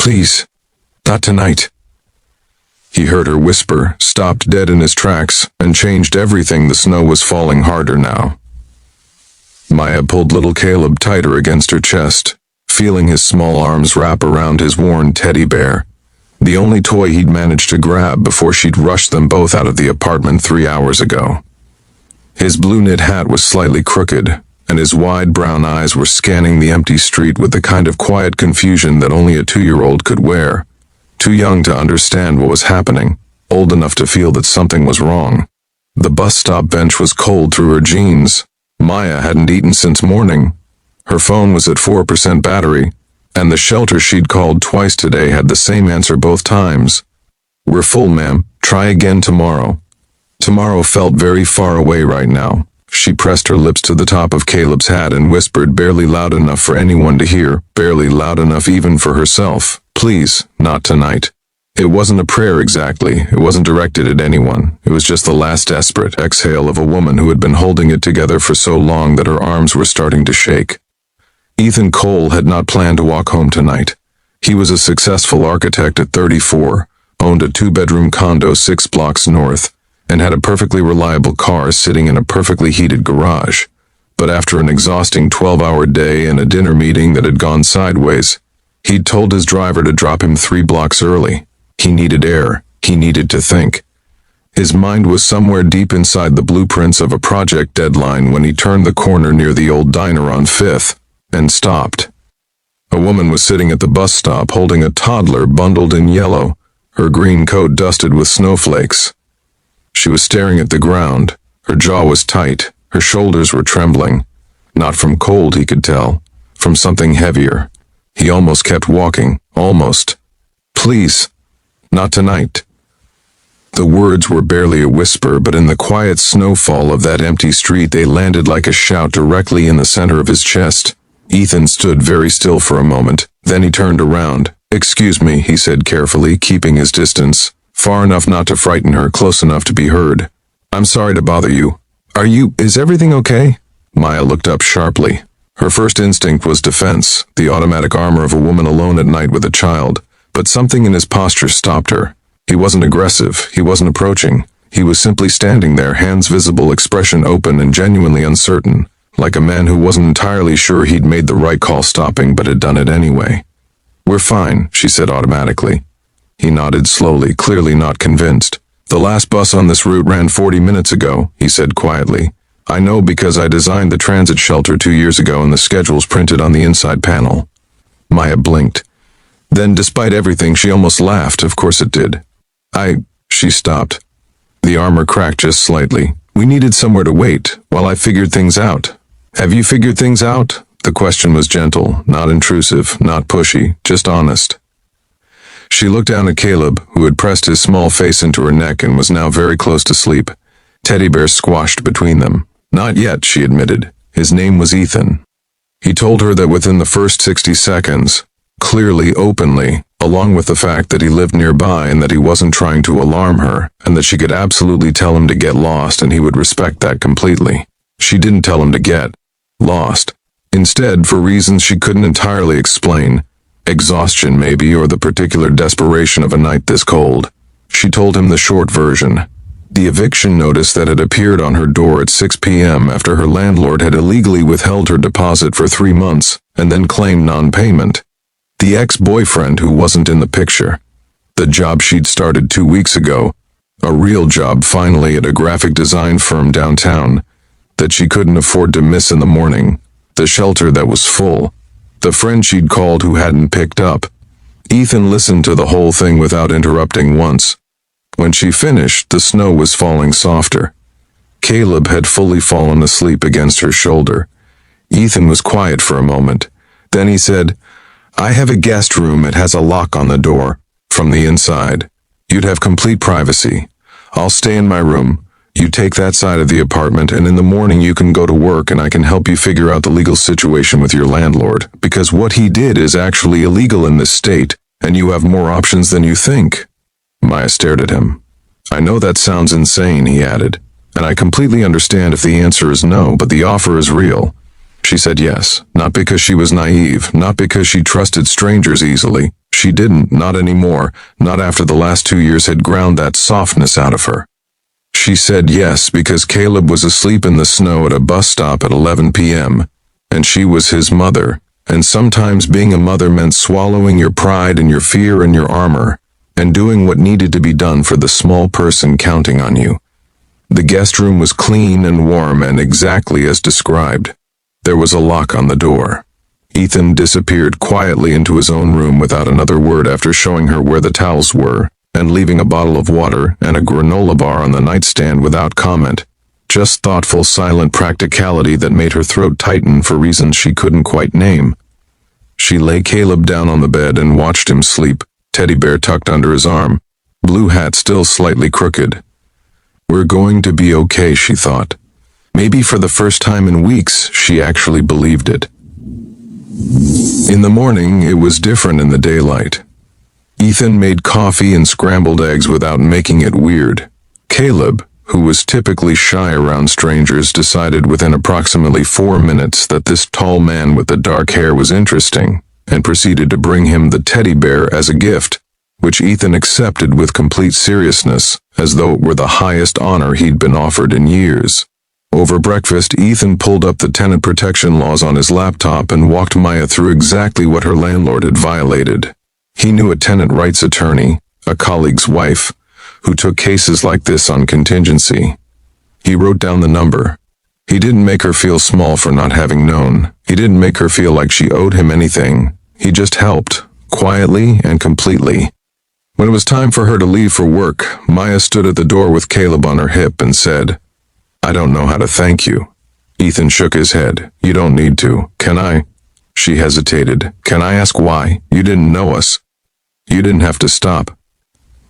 Please, not tonight." He heard her whisper, stopped dead in his tracks, and changed everything. The snow was falling harder now. Maya pulled little Caleb tighter against her chest, feeling his small arms wrap around his worn teddy bear, the only toy he'd managed to grab before she'd rushed them both out of the apartment 3 hours ago. His blue knit hat was slightly crooked, and his wide brown eyes were scanning the empty street with the kind of quiet confusion that only a 2-year-old could wear. Too young to understand what was happening, old enough to feel that something was wrong. The bus stop bench was cold through her jeans. Maya hadn't eaten since morning. Her phone was at 4% battery, and the shelter she'd called twice today had the same answer both times. "We're full, ma'am. Try again tomorrow." Tomorrow felt very far away right now. She pressed her lips to the top of Caleb's hat and whispered, barely loud enough for anyone to hear, barely loud enough even for herself, "Please, not tonight." It wasn't a prayer exactly. It wasn't directed at anyone. It was just the last desperate exhale of a woman who had been holding it together for so long that her arms were starting to shake. Ethan Cole had not planned to walk home tonight. He was a successful architect at 34, owned a 2-bedroom condo 6 blocks north, and had a perfectly reliable car sitting in a perfectly heated garage. But after an exhausting 12-hour day and a dinner meeting that had gone sideways, he'd told his driver to drop him 3 blocks early. He needed air. He needed to think. His mind was somewhere deep inside the blueprints of a project deadline when he turned the corner near the old diner on 5th and stopped. A woman was sitting at the bus stop holding a toddler bundled in yellow, her green coat dusted with snowflakes. She was staring at the ground. Her jaw was tight. Her shoulders were trembling. Not from cold, he could tell. From something heavier. He almost kept walking. Almost. "Please. Not tonight." The words were barely a whisper, but in the quiet snowfall of that empty street they landed like a shout directly in the center of his chest. Ethan stood very still for a moment. Then he turned around. "Excuse me," he said carefully, keeping his distance. Far enough not to frighten her, close enough to be heard. "I'm sorry to bother you. Is everything okay?" Maya looked up sharply. Her first instinct was defense, the automatic armor of a woman alone at night with a child. But something in his posture stopped her. He wasn't aggressive. He wasn't approaching. He was simply standing there, hands visible, expression open and genuinely uncertain, like a man who wasn't entirely sure he'd made the right call stopping but had done it anyway. "We're fine," she said automatically. He nodded slowly, clearly not convinced. "The last bus on this route ran 40 minutes ago," he said quietly. "I know because I designed the transit shelter 2 years ago and the schedule's printed on the inside panel." Maya blinked. Then, despite everything, she almost laughed. Of course it did. She stopped. The armor cracked just slightly. "We needed somewhere to wait, while I figured things out." "Have you figured things out?" The question was gentle, not intrusive, not pushy, just honest. She looked down at Caleb, who had pressed his small face into her neck and was now very close to sleep. Teddy bear squashed between them. "Not yet," she admitted. His name was Ethan. He told her that within the first 60 seconds, clearly, openly, along with the fact that he lived nearby and that he wasn't trying to alarm her, and that she could absolutely tell him to get lost and he would respect that completely. She didn't tell him to get lost. Instead, for reasons she couldn't entirely explain, exhaustion maybe, or the particular desperation of a night this cold, she told him the short version. The eviction notice that had appeared on her door at 6 p.m. after her landlord had illegally withheld her deposit for 3 months and then claimed non-payment. The ex-boyfriend who wasn't in the picture. The job she'd started 2 weeks ago. A real job finally at a graphic design firm downtown that she couldn't afford to miss in the morning. The shelter that was full. The friend she'd called who hadn't picked up. Ethan listened to the whole thing without interrupting once. When she finished, the snow was falling softer. Caleb had fully fallen asleep against her shoulder. Ethan was quiet for a moment. Then he said, "I have a guest room. It has a lock on the door. From the inside. You'd have complete privacy. I'll stay in my room. You take that side of the apartment, and in the morning you can go to work and I can help you figure out the legal situation with your landlord, because what he did is actually illegal in this state, and you have more options than you think." Maya stared at him. "I know that sounds insane," he added, "and I completely understand if the answer is no, but the offer is real." She said yes, not because she was naive, not because she trusted strangers easily, She didn't, not anymore, not after the last 2 years had ground that softness out of her. She said yes because Caleb was asleep in the snow at a bus stop at 11 p.m., and she was his mother, and sometimes being a mother meant swallowing your pride and your fear and your armor, and doing what needed to be done for the small person counting on you. The guest room was clean and warm and exactly as described. There was a lock on the door. Ethan disappeared quietly into his own room without another word after showing her where the towels were, and leaving a bottle of water and a granola bar on the nightstand without comment. Just thoughtful, silent practicality that made her throat tighten for reasons she couldn't quite name. She lay Caleb down on the bed and watched him sleep, teddy bear tucked under his arm, blue hat still slightly crooked. We're going to be okay, she thought. Maybe for the first time in weeks, she actually believed it. In the morning, it was different in the daylight. Ethan made coffee and scrambled eggs without making it weird. Caleb, who was typically shy around strangers, decided within approximately 4 minutes that this tall man with the dark hair was interesting, and proceeded to bring him the teddy bear as a gift, which Ethan accepted with complete seriousness, as though it were the highest honor he'd been offered in years. Over breakfast, Ethan pulled up the tenant protection laws on his laptop and walked Maya through exactly what her landlord had violated. He knew a tenant rights attorney, a colleague's wife, who took cases like this on contingency. He wrote down the number. He didn't make her feel small for not having known. He didn't make her feel like she owed him anything. He just helped, quietly and completely. When it was time for her to leave for work, Maya stood at the door with Caleb on her hip and said, "I don't know how to thank you." Ethan shook his head. "You don't need to. Can I?" She hesitated. "Can I ask why? You didn't know us. You didn't have to stop."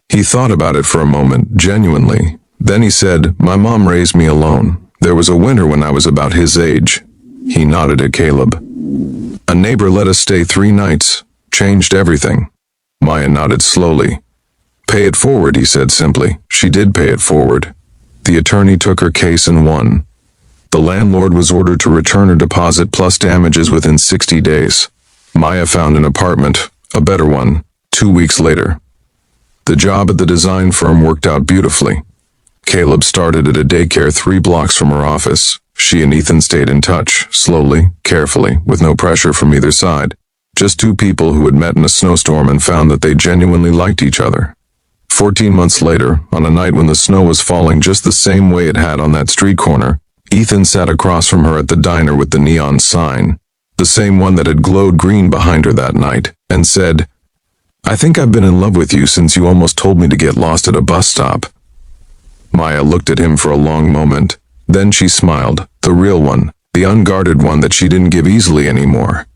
He thought about it for a moment, genuinely. Then he said, "My mom raised me alone. There was a winter when I was about his age." He nodded at Caleb. "A neighbor let us stay 3 nights. Changed everything." Maya nodded slowly. "Pay it forward," he said simply. She did pay it forward. The attorney took her case and won. The landlord was ordered to return her deposit plus damages within 60 days. Maya found an apartment, a better one, 2 weeks later. The job at the design firm worked out beautifully. Caleb started at a daycare 3 blocks from her office. She and Ethan stayed in touch, slowly, carefully, with no pressure from either side. Just 2 people who had met in a snowstorm and found that they genuinely liked each other. 14 months later, on a night when the snow was falling just the same way it had on that street corner, Ethan sat across from her at the diner with the neon sign, the same one that had glowed green behind her that night, and said, "I think I've been in love with you since you almost told me to get lost at a bus stop." Maya looked at him for a long moment. Then she smiled, the real one, the unguarded one that she didn't give easily anymore.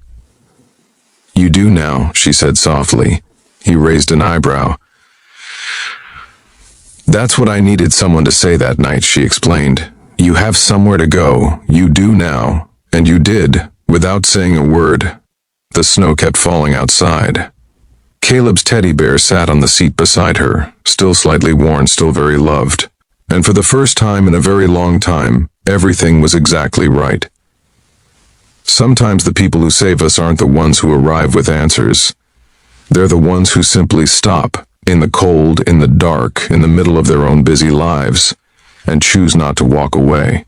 "You do now," she said softly. He raised an eyebrow. "That's what I needed someone to say that night," she explained. "You have somewhere to go. You do now." And you did, without saying a word. The snow kept falling outside. Caleb's teddy bear sat on the seat beside her, still slightly worn, still very loved. And for the first time in a very long time, everything was exactly right. Sometimes the people who save us aren't the ones who arrive with answers. They're the ones who simply stop, in the cold, in the dark, in the middle of their own busy lives, and choose not to walk away.